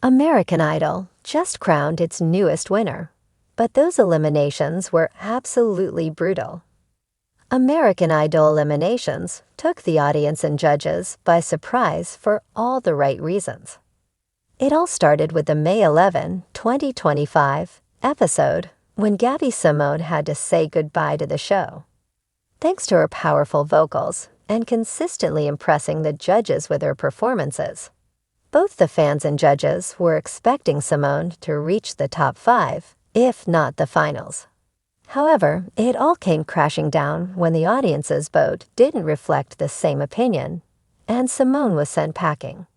American Idol just crowned its newest winner, but those eliminations were absolutely brutal. American Idol eliminations took the audience and judges by surprise for all the right reasons. It all started with the May 11, 2025 episode when Gabby Simones had to say goodbye to the show. Thanks to her powerful vocals and consistently impressing the judges with her performances, both the fans and judges were expecting Simones to reach the top 5, if not the finals. However, it all came crashing down when the audience's vote didn't reflect the same opinion, and Simones was sent packing.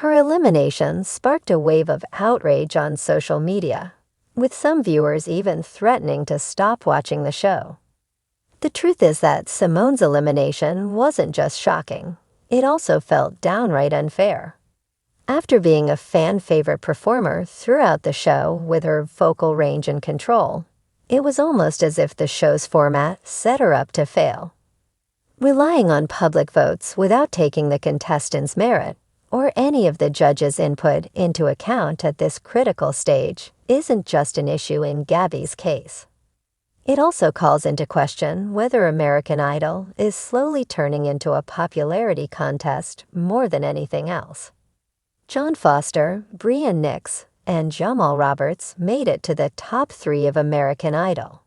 Her elimination sparked a wave of outrage on social media, with some viewers even threatening to stop watching the show. The truth is that Simones' elimination wasn't just shocking, it also felt downright unfair. After being a fan-favorite performer throughout the show with her vocal range and control, it was almost as if the show's format set her up to fail. Relying on public votes without taking the contestants' merit or any of the judges' input into account at this critical stage isn't just an issue in Gabby's case. It also calls into question whether American Idol is slowly turning into a popularity contest more than anything else. John Foster, Brian Nix, and Jamal Roberts made it to the top 3 of American Idol.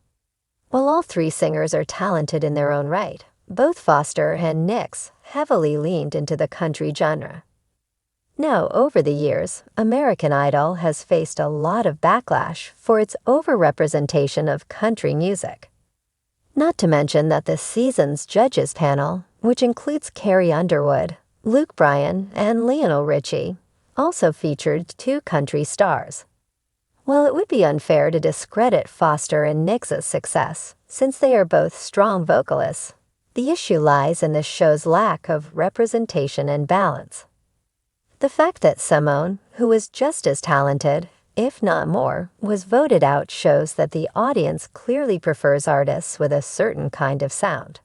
While all 3 singers are talented in their own right, both Foster and Nix heavily leaned into the country genre. Now, over the years, American Idol has faced a lot of backlash for its overrepresentation of country music. Not to mention that the season's judges panel, which includes Carrie Underwood, Luke Bryan, and Lionel Richie, also featured 2 country stars. While it would be unfair to discredit Foster and Nix's success, since they are both strong vocalists, the issue lies in the show's lack of representation and balance. The fact that Simones, who was just as talented, if not more, was voted out shows that the audience clearly prefers artists with a certain kind of sound.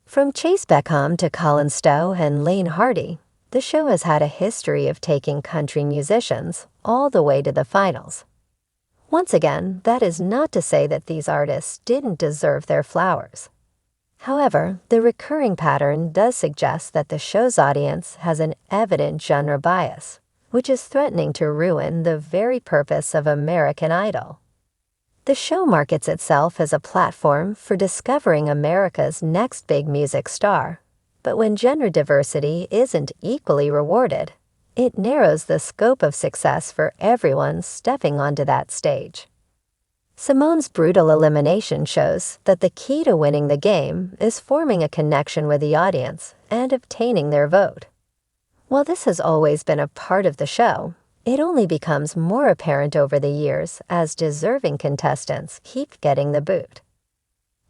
From Chase Beckham to Colin Stowe and Lane Hardy, the show has had a history of taking country musicians all the way to the finals. Once again, that is not to say that these artists didn't deserve their flowers. However, the recurring pattern does suggest that the show's audience has an evident genre bias, which is threatening to ruin the very purpose of American Idol. The show markets itself as a platform for discovering America's next big music star. But when gender diversity isn't equally rewarded, it narrows the scope of success for everyone stepping onto that stage. Simones' brutal elimination shows that the key to winning the game is forming a connection with the audience and obtaining their vote. While this has always been a part of the show, it only becomes more apparent over the years as deserving contestants keep getting the boot.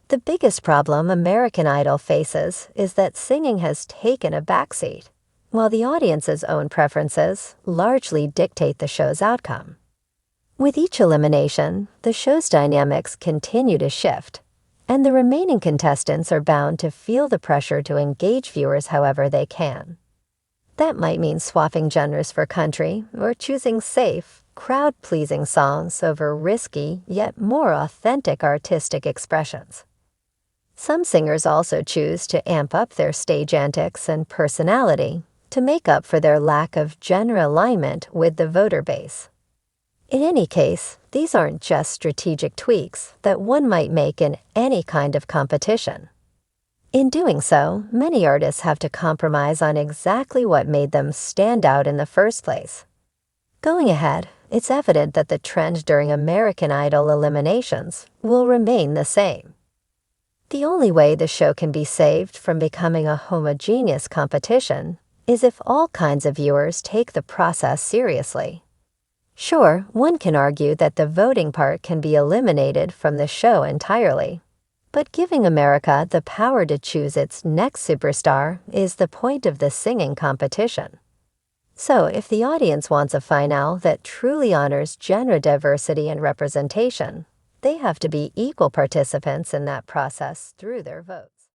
The biggest problem American Idol faces is that singing has taken a backseat, while the audience's own preferences largely dictate the show's outcome. With each elimination, the show's dynamics continue to shift, and the remaining contestants are bound to feel the pressure to engage viewers however they can. That might mean swapping genres for country or choosing safe, crowd-pleasing songs over risky yet more authentic artistic expressions. Some singers also choose to amp up their stage antics and personality to make up for their lack of genre alignment with the voter base. In any case, these aren't just strategic tweaks that one might make in any kind of competition. In doing so, many artists have to compromise on exactly what made them stand out in the first place. Going ahead, it's evident that the trend during American Idol eliminations will remain the same. The only way the show can be saved from becoming a homogeneous competition is if all kinds of viewers take the process seriously. Sure, one can argue that the voting part can be eliminated from the show entirely, but giving America the power to choose its next superstar is the point of the singing competition. So, if the audience wants a finale that truly honors genre diversity and representation, they have to be equal participants in that process through their votes.